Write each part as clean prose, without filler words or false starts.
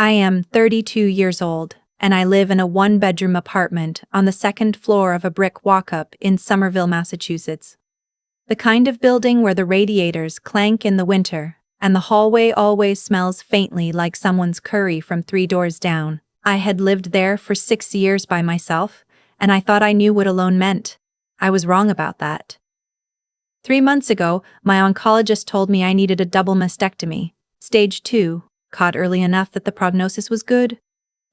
I am 32 years old, and I live in a one-bedroom apartment on the second floor of a brick walk-up in Somerville, Massachusetts. The kind of building where the radiators clank in the winter, and the hallway always smells faintly like someone's curry from 3 doors down. I had lived there for 6 years by myself, and I thought I knew what alone meant. I was wrong about that. 3 months ago, my oncologist told me I needed a double mastectomy, stage 2, caught early enough that the prognosis was good.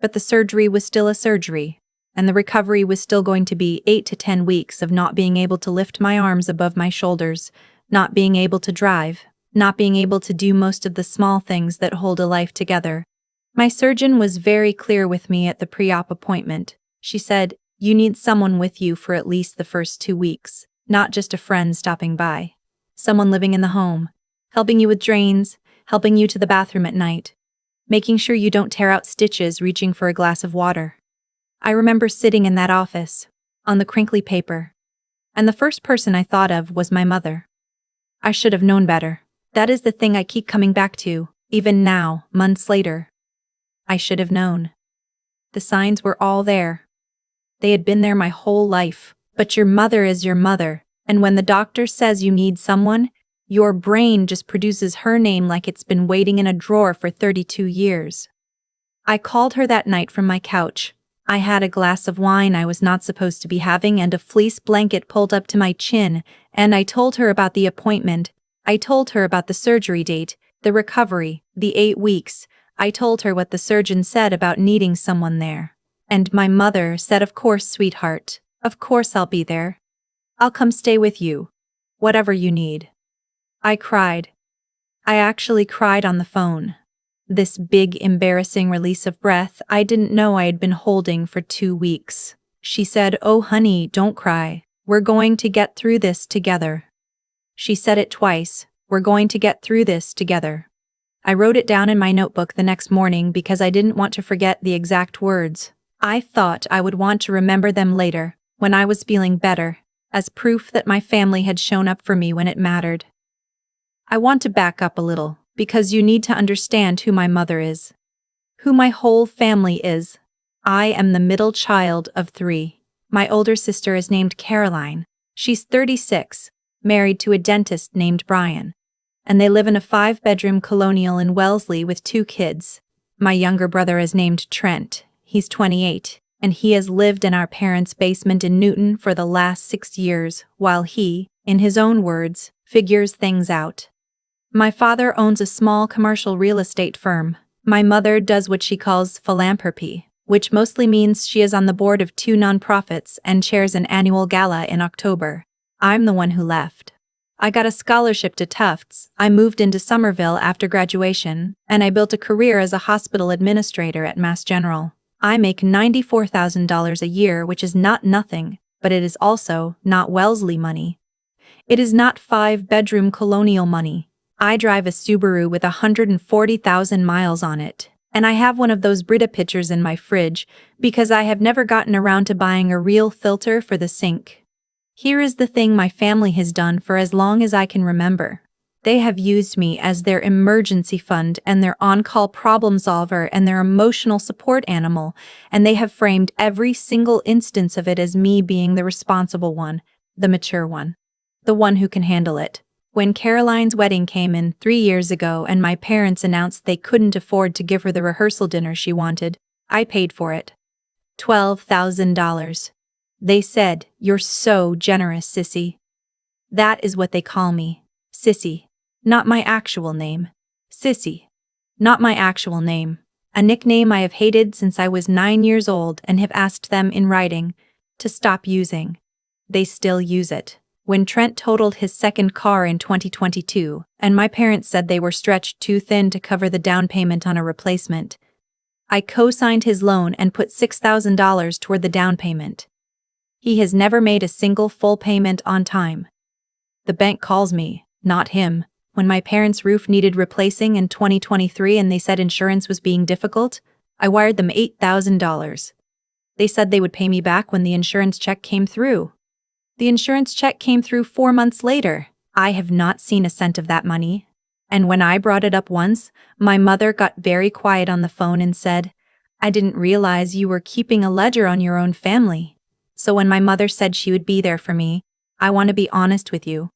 But the surgery was still a surgery, and the recovery was still going to be 8 to 10 weeks of not being able to lift my arms above my shoulders, not being able to drive, not being able to do most of the small things that hold a life together. My surgeon was very clear with me at the pre-op appointment. She said, "You need someone with you for at least the first 2 weeks, not just a friend stopping by. Someone living in the home, helping you with drains, helping you to the bathroom at night, making sure you don't tear out stitches reaching for a glass of water." I remember sitting in that office, on the crinkly paper, and the first person I thought of was my mother. I should have known better. That is the thing I keep coming back to, even now, months later. I should have known. The signs were all there. They had been there my whole life. But your mother is your mother, and when the doctor says you need someone, your brain just produces her name like it's been waiting in a drawer for 32 years. I called her that night from my couch. I had a glass of wine I was not supposed to be having and a fleece blanket pulled up to my chin, and I told her about the appointment. I told her about the surgery date, the recovery, the 8 weeks. I told her what the surgeon said about needing someone there. And my mother said, "Of course, sweetheart. Of course I'll be there. I'll come stay with you. Whatever you need." I cried. I actually cried on the phone. This big, embarrassing release of breath I didn't know I had been holding for 2 weeks. She said, "Oh honey, don't cry. We're going to get through this together." She said it twice. "We're going to get through this together." I wrote it down in my notebook the next morning because I didn't want to forget the exact words. I thought I would want to remember them later, when I was feeling better, as proof that my family had shown up for me when it mattered. I want to back up a little, because you need to understand who my mother is. Who my whole family is. I am the middle child of 3. My older sister is named Caroline. She's 36, married to a dentist named Brian. And they live in a 5-bedroom colonial in Wellesley with 2 kids. My younger brother is named Trent. He's 28, and he has lived in our parents' basement in Newton for the last 6 years, while he, in his own words, figures things out. My father owns a small commercial real estate firm. My mother does what she calls philanthropy, which mostly means she is on the board of 2 nonprofits and chairs an annual gala in October. I'm the one who left. I got a scholarship to Tufts, I moved into Somerville after graduation, and I built a career as a hospital administrator at Mass General. I make $94,000 a year, which is not nothing, but it is also not Wellesley money. It is not 5-bedroom colonial money. I drive a Subaru with 140,000 miles on it, and I have one of those Brita pitchers in my fridge because I have never gotten around to buying a real filter for the sink. Here is the thing my family has done for as long as I can remember. They have used me as their emergency fund and their on-call problem solver and their emotional support animal, and they have framed every single instance of it as me being the responsible one, the mature one, the one who can handle it. When Caroline's wedding came in 3 years ago and my parents announced they couldn't afford to give her the rehearsal dinner she wanted, I paid for it. $12,000. They said, "You're so generous, Sissy." That is what they call me. Sissy. Not my actual name. Sissy. Not my actual name. A nickname I have hated since I was 9 years old and have asked them in writing to stop using. They still use it. When Trent totaled his second car in 2022, and my parents said they were stretched too thin to cover the down payment on a replacement, I co-signed his loan and put $6,000 toward the down payment. He has never made a single full payment on time. The bank calls me, not him. When my parents' roof needed replacing in 2023 and they said insurance was being difficult, I wired them $8,000. They said they would pay me back when the insurance check came through. The insurance check came through 4 months later. I have not seen a cent of that money. And when I brought it up once, my mother got very quiet on the phone and said, "I didn't realize you were keeping a ledger on your own family." So when my mother said she would be there for me, I want to be honest with you.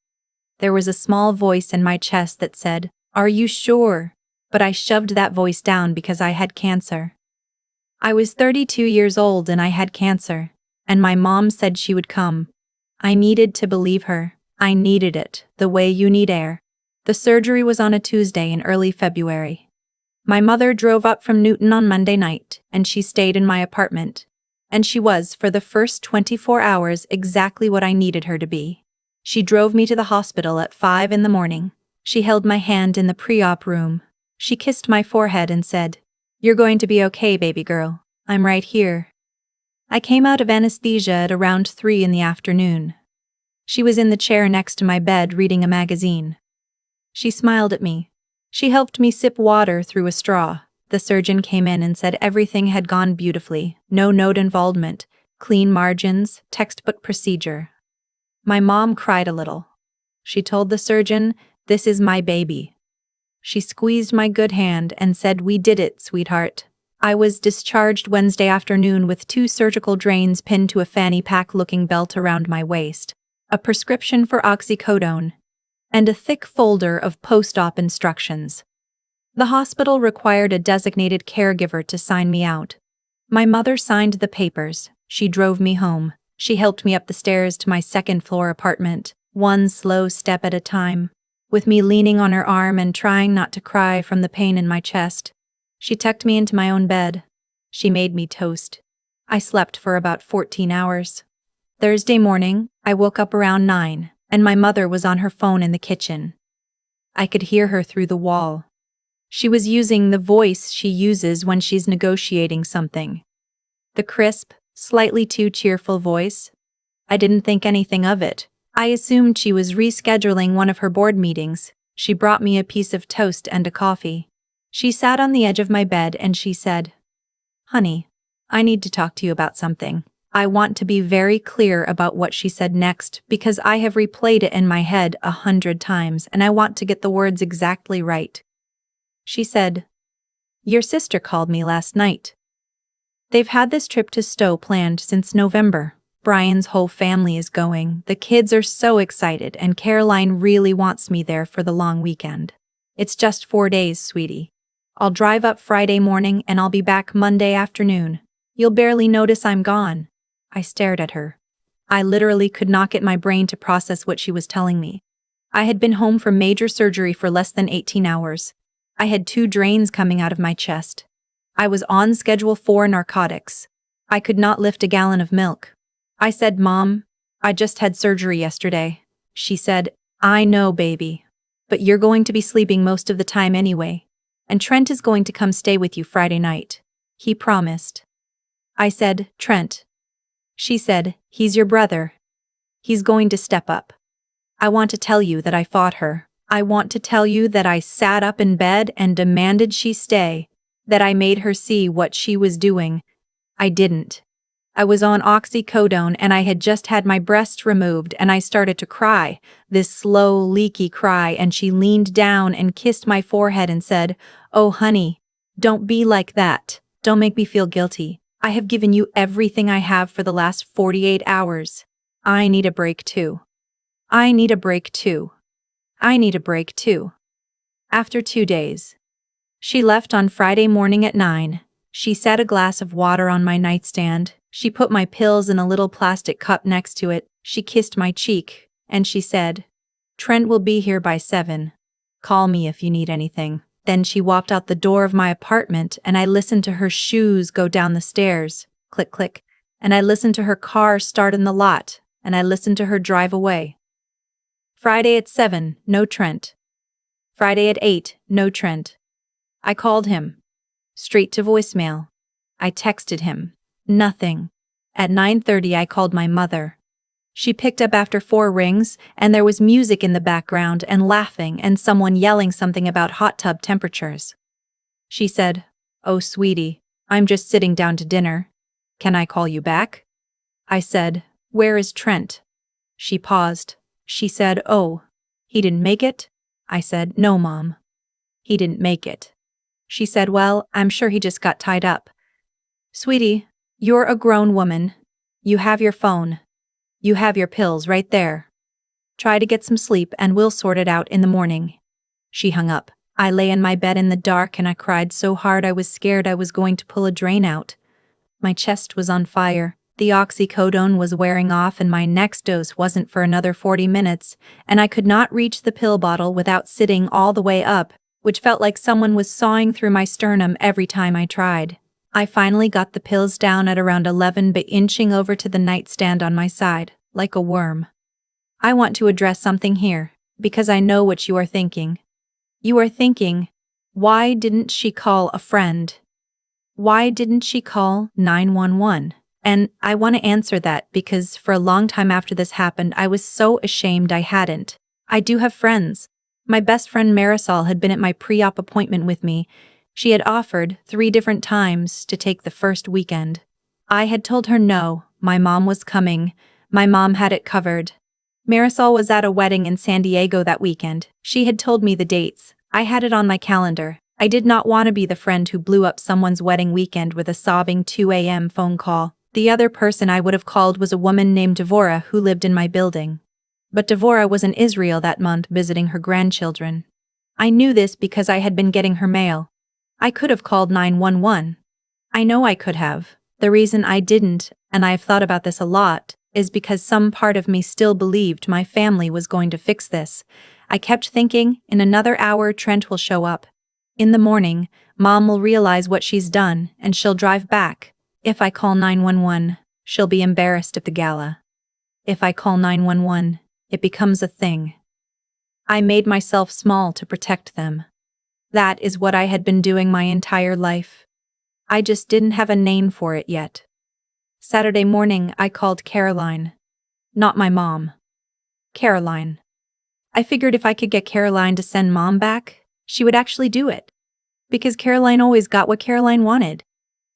There was a small voice in my chest that said, "Are you sure?" But I shoved that voice down because I had cancer. I was 32 years old and I had cancer, and my mom said she would come. I needed to believe her. I needed it, the way you need air. The surgery was on a Tuesday in early February. My mother drove up from Newton on Monday night, and she stayed in my apartment. And she was, for the first 24 hours, exactly what I needed her to be. She drove me to the hospital at 5 in the morning. She held my hand in the pre-op room. She kissed my forehead and said, "You're going to be okay, baby girl. I'm right here." I came out of anesthesia at around 3 in the afternoon. She was in the chair next to my bed reading a magazine. She smiled at me. She helped me sip water through a straw. The surgeon came in and said everything had gone beautifully, no node involvement, clean margins, textbook procedure. My mom cried a little. She told the surgeon, "This is my baby." She squeezed my good hand and said, "We did it, sweetheart." I was discharged Wednesday afternoon with 2 surgical drains pinned to a fanny pack-looking belt around my waist, a prescription for oxycodone, and a thick folder of post-op instructions. The hospital required a designated caregiver to sign me out. My mother signed the papers. She drove me home. She helped me up the stairs to my second-floor apartment, one slow step at a time, with me leaning on her arm and trying not to cry from the pain in my chest. She tucked me into my own bed. She made me toast. I slept for about 14 hours. Thursday morning, I woke up around 9, and my mother was on her phone in the kitchen. I could hear her through the wall. She was using the voice she uses when she's negotiating something. The crisp, slightly too cheerful voice. I didn't think anything of it. I assumed she was rescheduling one of her board meetings. She brought me a piece of toast and a coffee. She sat on the edge of my bed and she said, "Honey, I need to talk to you about something." I want to be very clear about what she said next because I have replayed it in my head 100 times and I want to get the words exactly right. She said, "Your sister called me last night. They've had this trip to Stowe planned since November. Brian's whole family is going. The kids are so excited and Caroline really wants me there for the long weekend. It's just 4 days, sweetie. I'll drive up Friday morning and I'll be back Monday afternoon. You'll barely notice I'm gone." I stared at her. I literally could not get my brain to process what she was telling me. I had been home from major surgery for less than 18 hours. I had 2 drains coming out of my chest. I was on schedule for narcotics. I could not lift a gallon of milk. I said, "Mom, I just had surgery yesterday." She said, "I know, baby. But you're going to be sleeping most of the time anyway. And Trent is going to come stay with you Friday night. He promised." I said, "Trent." She said, "He's your brother. He's going to step up." I want to tell you that I fought her. I want to tell you that I sat up in bed and demanded she stay, that I made her see what she was doing. I didn't. I was on oxycodone and I had just had my breast removed and I started to cry, this slow, leaky cry, and she leaned down and kissed my forehead and said, "Oh, honey, don't be like that. Don't make me feel guilty. I have given you everything I have for the last 48 hours. I need a break too. I need a break too. I need a break too." After 2 days. She left on Friday morning at 9. She set a glass of water on my nightstand. She put my pills in a little plastic cup next to it. She kissed my cheek, and she said, "Trent will be here by 7. Call me if you need anything." Then she walked out the door of my apartment and I listened to her shoes go down the stairs, click, click, and I listened to her car start in the lot, and I listened to her drive away. Friday at 7, no Trent. Friday at 8, no Trent. I called him. Straight to voicemail. I texted him. Nothing. At 9:30 I called my mother. She picked up after 4 rings, and there was music in the background and laughing and someone yelling something about hot tub temperatures. She said, "Oh, sweetie, I'm just sitting down to dinner. Can I call you back?" I said, "Where is Trent?" She paused. She said, "Oh, he didn't make it?" I said, "No, Mom. He didn't make it. She said, well, I'm sure he just got tied up. Sweetie, you're a grown woman. You have your phone. You have your pills right there. Try to get some sleep and we'll sort it out in the morning. She hung up. I lay in my bed in the dark and I cried so hard I was scared I was going to pull a drain out. My chest was on fire. The oxycodone was wearing off and my next dose wasn't for another 40 minutes, and I could not reach the pill bottle without sitting all the way up, which felt like someone was sawing through my sternum every time I tried. I finally got the pills down at around 11 but inching over to the nightstand on my side, like a worm. I want to address something here, because I know what you are thinking. You are thinking, why didn't she call a friend? Why didn't she call 911? And I want to answer that because for a long time after this happened, I was so ashamed I hadn't. I do have friends. My best friend Marisol had been at my pre-op appointment with me. She had offered 3 different times to take the first weekend. I had told her no, my mom was coming. My mom had it covered. Marisol was at a wedding in San Diego that weekend. She had told me the dates. I had it on my calendar. I did not want to be the friend who blew up someone's wedding weekend with a sobbing 2 a.m. phone call. The other person I would have called was a woman named Devorah who lived in my building. But Devorah was in Israel that month visiting her grandchildren. I knew this because I had been getting her mail. I could have called 911. I know I could have. The reason I didn't, and I've thought about this a lot, is because some part of me still believed my family was going to fix this. I kept thinking, in another hour Trent will show up. In the morning, Mom will realize what she's done, and she'll drive back. If I call 911, she'll be embarrassed at the gala. If I call 911, it becomes a thing. I made myself small to protect them. That is what I had been doing my entire life. I just didn't have a name for it yet. Saturday morning, I called Caroline. Not my mom. Caroline. I figured if I could get Caroline to send Mom back, she would actually do it. Because Caroline always got what Caroline wanted.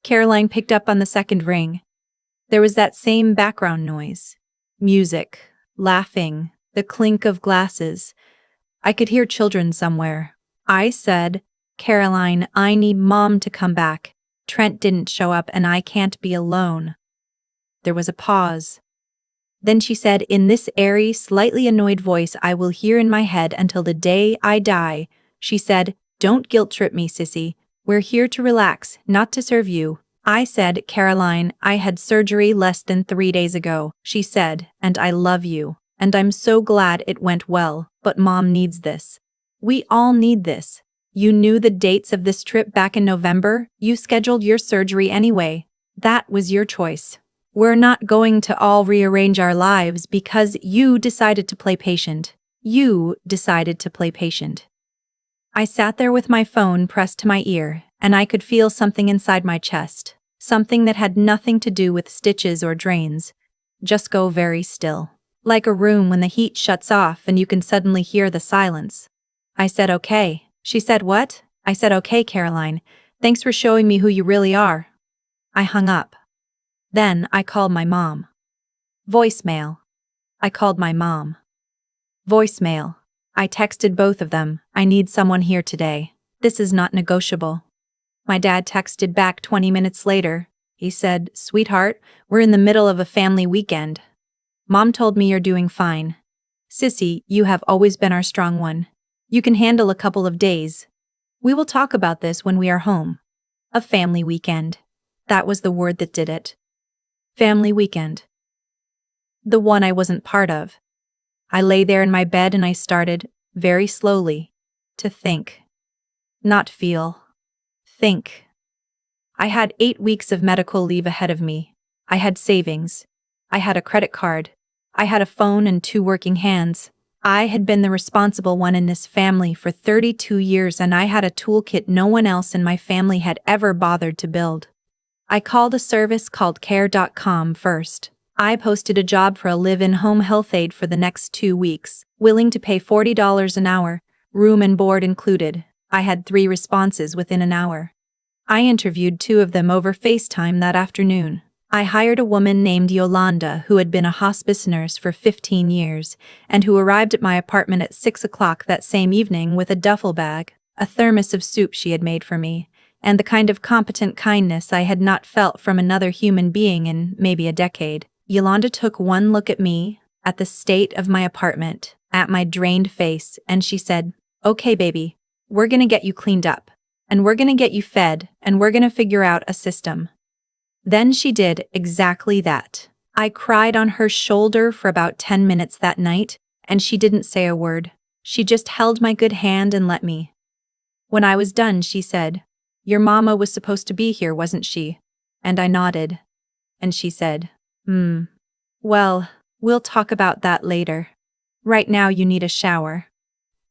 Caroline picked up on the second ring. There was that same background noise. Music, laughing, the clink of glasses. I could hear children somewhere. I said, Caroline, I need Mom to come back. Trent didn't show up and I can't be alone. There was a pause. Then she said in this airy, slightly annoyed voice I will hear in my head until the day I die, she said, don't guilt-trip me, sissy. We're here to relax, not to serve you. I said, Caroline, I had surgery less than 3 days ago, she said, and I love you. And I'm so glad it went well, but Mom needs this. We all need this. You knew the dates of this trip back in November. You scheduled your surgery anyway. That was your choice. We're not going to all rearrange our lives because you decided to play patient. You decided to play patient. I sat there with my phone pressed to my ear, and I could feel something inside my chest, something that had nothing to do with stitches or drains. Just go very still. Like a room when the heat shuts off and you can suddenly hear the silence. I said okay. She said what? I said okay, Caroline. Thanks for showing me who you really are. I hung up. Then I called my mom. Voicemail. I called my mom. Voicemail. I texted both of them. I need someone here today. This is not negotiable. My dad texted back 20 minutes later. He said, sweetheart, we're in the middle of a family weekend. Mom told me you're doing fine. Sissy, you have always been our strong one. You can handle a couple of days. We will talk about this when we are home. A family weekend. That was the word that did it. Family weekend. The one I wasn't part of. I lay there in my bed and I started, very slowly, to think. Not feel. Think. I had 8 weeks of medical leave ahead of me. I had savings. I had a credit card. I had a phone and 2 working hands. I had been the responsible one in this family for 32 years and I had a toolkit no one else in my family had ever bothered to build. I called a service called care.com first. I posted a job for a live-in home health aide for the next 2 weeks, willing to pay $40 an hour, room and board included. I had 3 responses within an hour. I interviewed 2 of them over FaceTime that afternoon. I hired a woman named Yolanda who had been a hospice nurse for 15 years and who arrived at my apartment at 6 o'clock that same evening with a duffel bag. a thermos of soup she had made for me, and the kind of competent kindness I had not felt from another human being in maybe a decade. Yolanda took one look at me, at the state of my apartment, at my drained face, and she said, "Okay, baby, we're gonna get you cleaned up, and we're gonna get you fed, and we're gonna figure out a system." Then she did exactly that. I cried on her shoulder for about 10 minutes that night, and she didn't say a word. She just held my good hand and let me. When I was done, she said, "Your mama was supposed to be here, wasn't she?" And I nodded. And she said, Well, we'll talk about that later. Right now you need a shower."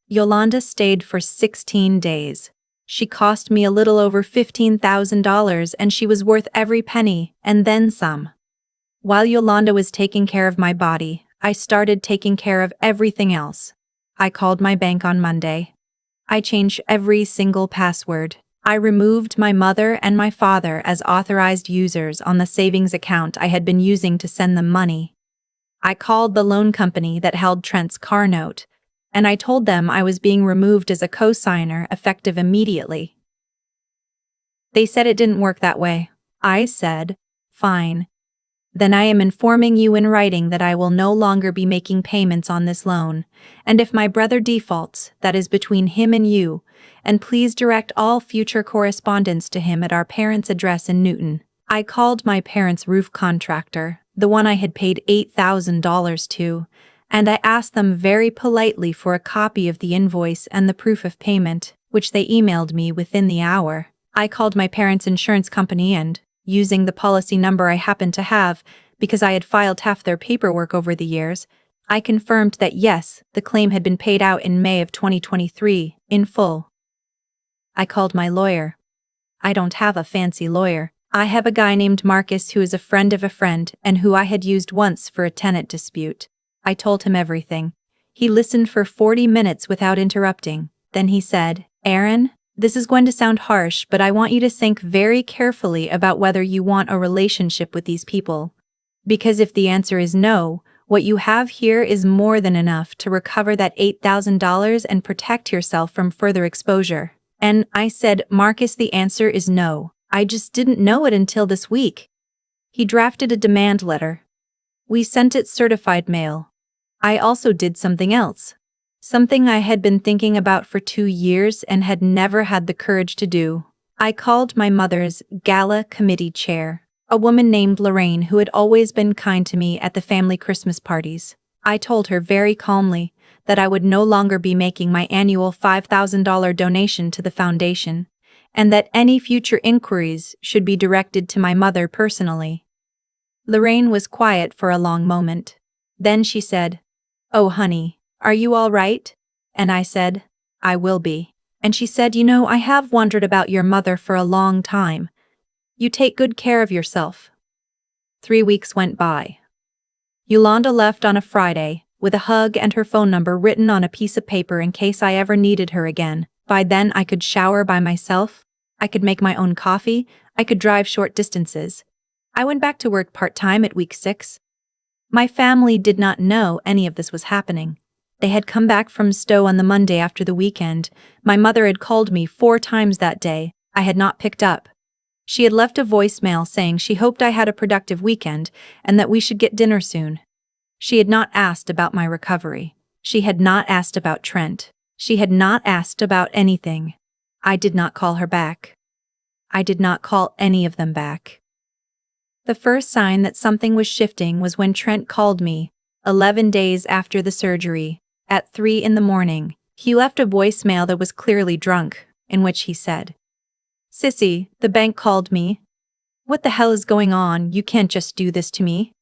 Yolanda stayed for 16 days. She cost me a little over $15,000 and she was worth every penny, and then some. While Yolanda was taking care of my body, I started taking care of everything else. I called my bank on Monday. I changed every single password. I removed my mother and my father as authorized users on the savings account I had been using to send them money. I called the loan company that held Trent's car note, and I told them I was being removed as a co-signer effective immediately. They said it didn't work that way. I said, "Fine. Then I am informing you in writing that I will no longer be making payments on this loan, and if my brother defaults, that is between him and you, and please direct all future correspondence to him at our parents' address in Newton." I called my parents' roof contractor, the one I had paid $8,000 to, and I asked them very politely for a copy of the invoice and the proof of payment, which they emailed me within the hour. I called my parents' insurance company and, using the policy number I happened to have, because I had filed half their paperwork over the years, I confirmed that yes, the claim had been paid out in May of 2023, in full. I called my lawyer. I don't have a fancy lawyer. I have a guy named Marcus who is a friend of a friend and who I had used once for a tenant dispute. I told him everything. He listened for 40 minutes without interrupting. Then he said, "Erin, this is going to sound harsh, but I want you to think very carefully about whether you want a relationship with these people. Because if the answer is no, what you have here is more than enough to recover that $8,000 and protect yourself from further exposure." And I said, "Marcus, the answer is no. I just didn't know it until this week." He drafted a demand letter. We sent it certified mail. I also did something else. Something I had been thinking about for 2 years and had never had the courage to do. I called my mother's gala committee chair, a woman named Lorraine who had always been kind to me at the family Christmas parties. I told her very calmly that I would no longer be making my annual $5,000 donation to the foundation, and that any future inquiries should be directed to my mother personally. Lorraine was quiet for a long moment. Then she said, "Oh honey, are you all right?" And I said, "I will be." And she said, "You know, I have wondered about your mother for a long time. You take good care of yourself." 3 weeks went by. Yolanda left on a Friday, with a hug and her phone number written on a piece of paper in case I ever needed her again. By then I could shower by myself, I could make my own coffee, I could drive short distances. I went back to work part-time at week 6. My family did not know any of this was happening. They had come back from Stowe on the Monday after the weekend. My mother had called me 4 times that day. I had not picked up. She had left a voicemail saying she hoped I had a productive weekend and that we should get dinner soon. She had not asked about my recovery. She had not asked about Trent. She had not asked about anything. I did not call her back. I did not call any of them back. The first sign that something was shifting was when Trent called me, 11 days after the surgery, at 3 in the morning. He left a voicemail that was clearly drunk, in which he said, "Sissy, the bank called me. What the hell is going on? You can't just do this to me."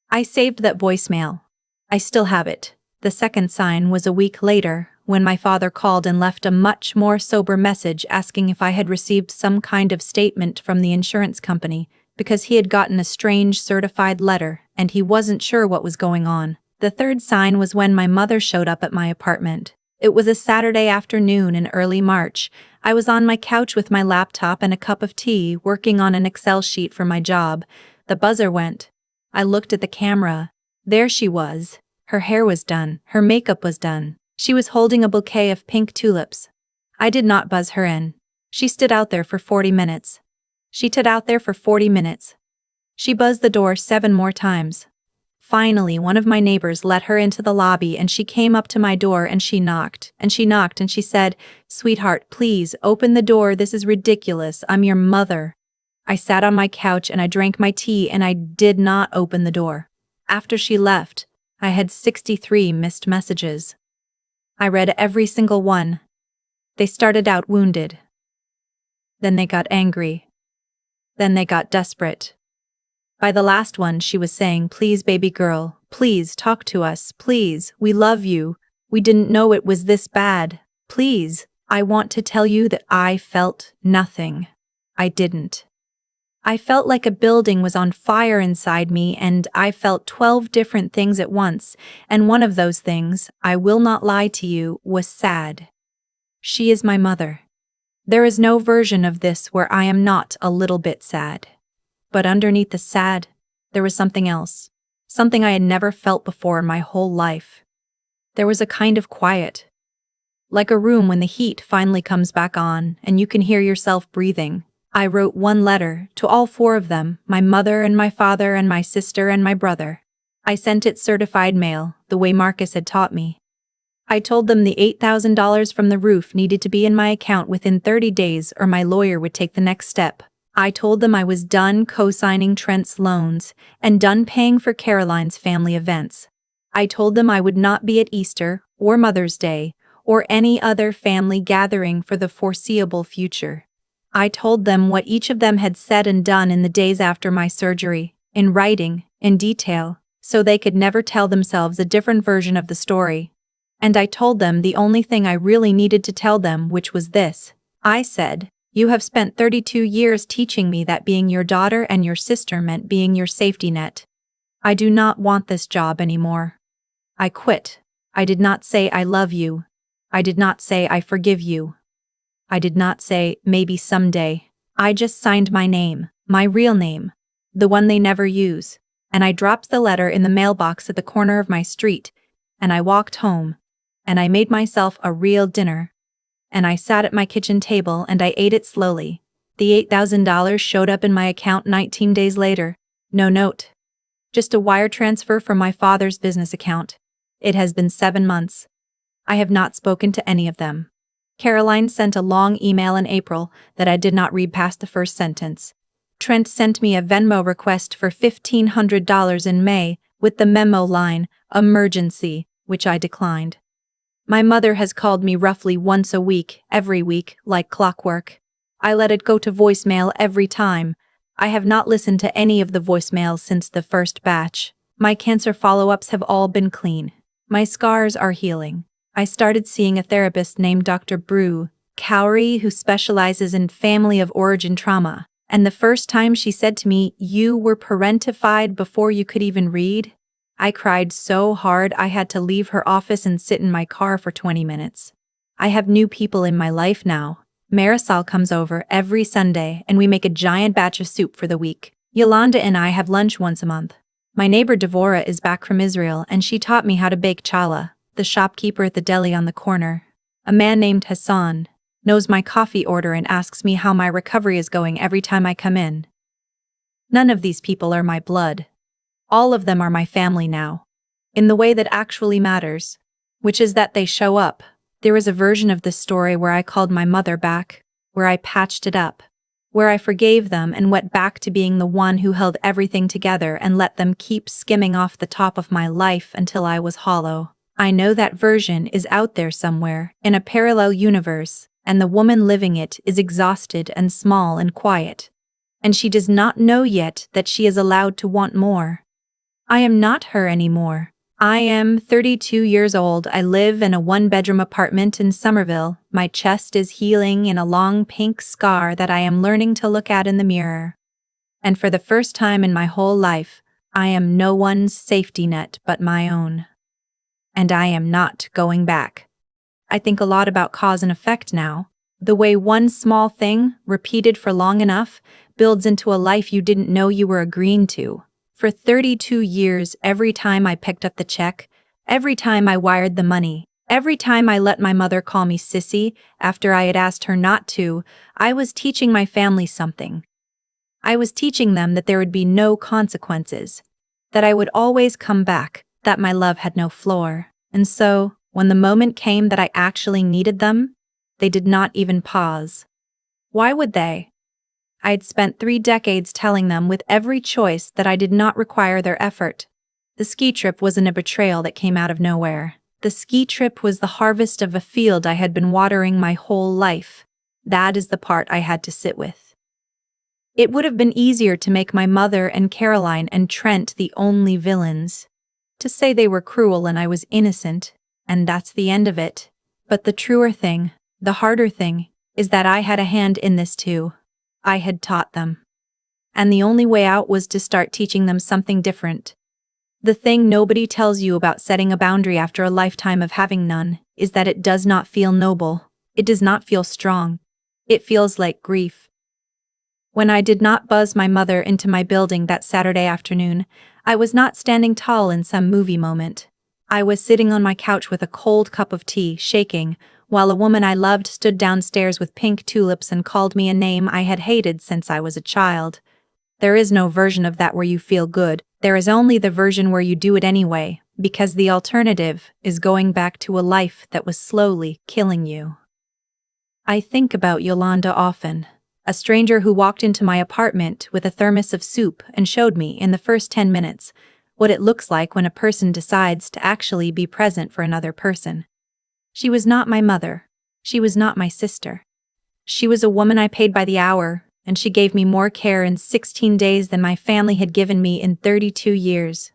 I saved that voicemail. I still have it. The second sign was a week later, when my father called and left a much more sober message asking if I had received some kind of statement from the insurance company, because he had gotten a strange certified letter and he wasn't sure what was going on. The third sign was when my mother showed up at my apartment. It was a Saturday afternoon in early March. I was on my couch with my laptop and a cup of tea, working on an Excel sheet for my job. The buzzer went. I looked at the camera. There she was. Her hair was done. Her makeup was done. She was holding a bouquet of pink tulips. I did not buzz her in. She stood out there for 40 minutes. She stood out there for 40 minutes. She buzzed the door 7 more times. Finally, one of my neighbors let her into the lobby and she came up to my door and she knocked, and she knocked and she said, "Sweetheart, please, open the door, this is ridiculous, I'm your mother." I sat on my couch and I drank my tea and I did not open the door. After she left, I had 63 missed messages. I read every single one. They started out wounded. Then they got angry. Then they got desperate. By the last one, she was saying, "Please, baby girl, please talk to us, please, we love you, we didn't know it was this bad, please, I want to tell you that I felt nothing. I didn't. I felt like a building was on fire inside me and I felt 12 different things at once, and one of those things, I will not lie to you, was sad. She is my mother. There is no version of this where I am not a little bit sad. But underneath the sad, there was something else, something I had never felt before in my whole life. There was a kind of quiet, like a room when the heat finally comes back on and you can hear yourself breathing. I wrote one letter to all 4 of them, my mother and my father and my sister and my brother. I sent it certified mail, the way Marcus had taught me. I told them the $8,000 from the roof needed to be in my account within 30 days or my lawyer would take the next step. I told them I was done co-signing Trent's loans and done paying for Caroline's family events. I told them I would not be at Easter or Mother's Day or any other family gathering for the foreseeable future. I told them what each of them had said and done in the days after my surgery, in writing, in detail, so they could never tell themselves a different version of the story. And I told them the only thing I really needed to tell them, which was this. I said, "You have spent 32 years teaching me that being your daughter and your sister meant being your safety net. I do not want this job anymore. I quit. I did not say I love you. I did not say I forgive you. I did not say maybe someday. I just signed my name, my real name, the one they never use, and I dropped the letter in the mailbox at the corner of my street, and I walked home, and I made myself a real dinner. And I sat at my kitchen table and I ate it slowly. The $8,000 showed up in my account 19 days later. No note. Just a wire transfer from my father's business account. It has been 7 months. I have not spoken to any of them. Caroline sent a long email in April that I did not read past the first sentence. Trent sent me a Venmo request for $1,500 in May with the memo line, "Emergency," which I declined. My mother has called me roughly once a week, every week, like clockwork. I let it go to voicemail every time. I have not listened to any of the voicemails since the first batch. My cancer follow-ups have all been clean. My scars are healing. I started seeing a therapist named Dr. Brew Cowrie, who specializes in family of origin trauma. And the first time she said to me, "You were parentified before you could even read?" I cried so hard I had to leave her office and sit in my car for 20 minutes. I have new people in my life now. Marisol comes over every Sunday and we make a giant batch of soup for the week. Yolanda and I have lunch once a month. My neighbor Devora is back from Israel and she taught me how to bake challah, the shopkeeper at the deli on the corner. A man named Hassan knows my coffee order and asks me how my recovery is going every time I come in. None of these people are my blood. All of them are my family now, in the way that actually matters, which is that they show up. There is a version of this story where I called my mother back, where I patched it up, where I forgave them and went back to being the one who held everything together and let them keep skimming off the top of my life until I was hollow. I know that version is out there somewhere, in a parallel universe, and the woman living it is exhausted and small and quiet. And she does not know yet that she is allowed to want more. I am not her anymore. I am 32 years old. I live in a 1-bedroom apartment in Somerville. My chest is healing in a long pink scar that I am learning to look at in the mirror. And for the first time in my whole life, I am no one's safety net but my own. And I am not going back. I think a lot about cause and effect now. The way one small thing, repeated for long enough, builds into a life you didn't know you were agreeing to. For 32 years, every time I picked up the check, every time I wired the money, Every time I let my mother call me sissy after I had asked her not to, I was teaching my family something. I was teaching them that there would be no consequences, that I would always come back, that my love had no floor. And so, when the moment came that I actually needed them, they did not even pause. Why would they? I had spent 3 decades telling them with every choice that I did not require their effort. The ski trip wasn't a betrayal that came out of nowhere. The ski trip was the harvest of a field I had been watering my whole life. That is the part I had to sit with. It would have been easier to make my mother and Caroline and Trent the only villains. To say they were cruel and I was innocent, and that's the end of it. But the truer thing, the harder thing, is that I had a hand in this too. I had taught them. And the only way out was to start teaching them something different. The thing nobody tells you about setting a boundary after a lifetime of having none is that it does not feel noble. It does not feel strong. It feels like grief. When I did not buzz my mother into my building that Saturday afternoon, I was not standing tall in some movie moment. I was sitting on my couch with a cold cup of tea, shaking, while a woman I loved stood downstairs with pink tulips and called me a name I had hated since I was a child. There is no version of that where you feel good. There is only the version where you do it anyway, because the alternative is going back to a life that was slowly killing you. I think about Yolanda often, a stranger who walked into my apartment with a thermos of soup and showed me in the first 10 minutes what it looks like when a person decides to actually be present for another person. She was not my mother. She was not my sister. She was a woman I paid by the hour, and she gave me more care in 16 days than my family had given me in 32 years.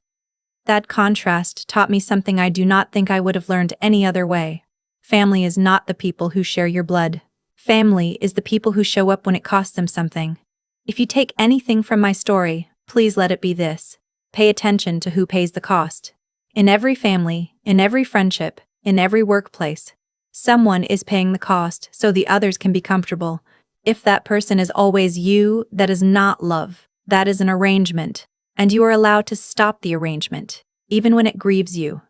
That contrast taught me something I do not think I would have learned any other way. Family is not the people who share your blood. Family is the people who show up when it costs them something. If you take anything from my story, please let it be this. Pay attention to who pays the cost. In every family, in every friendship, in every workplace, someone is paying the cost so the others can be comfortable. If that person is always you, that is not love. That is an arrangement, and you are allowed to stop the arrangement, even when it grieves you,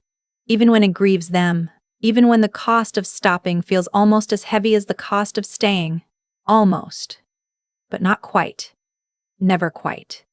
even when it grieves them, even when the cost of stopping feels almost as heavy as the cost of staying. Almost. But not quite. Never quite.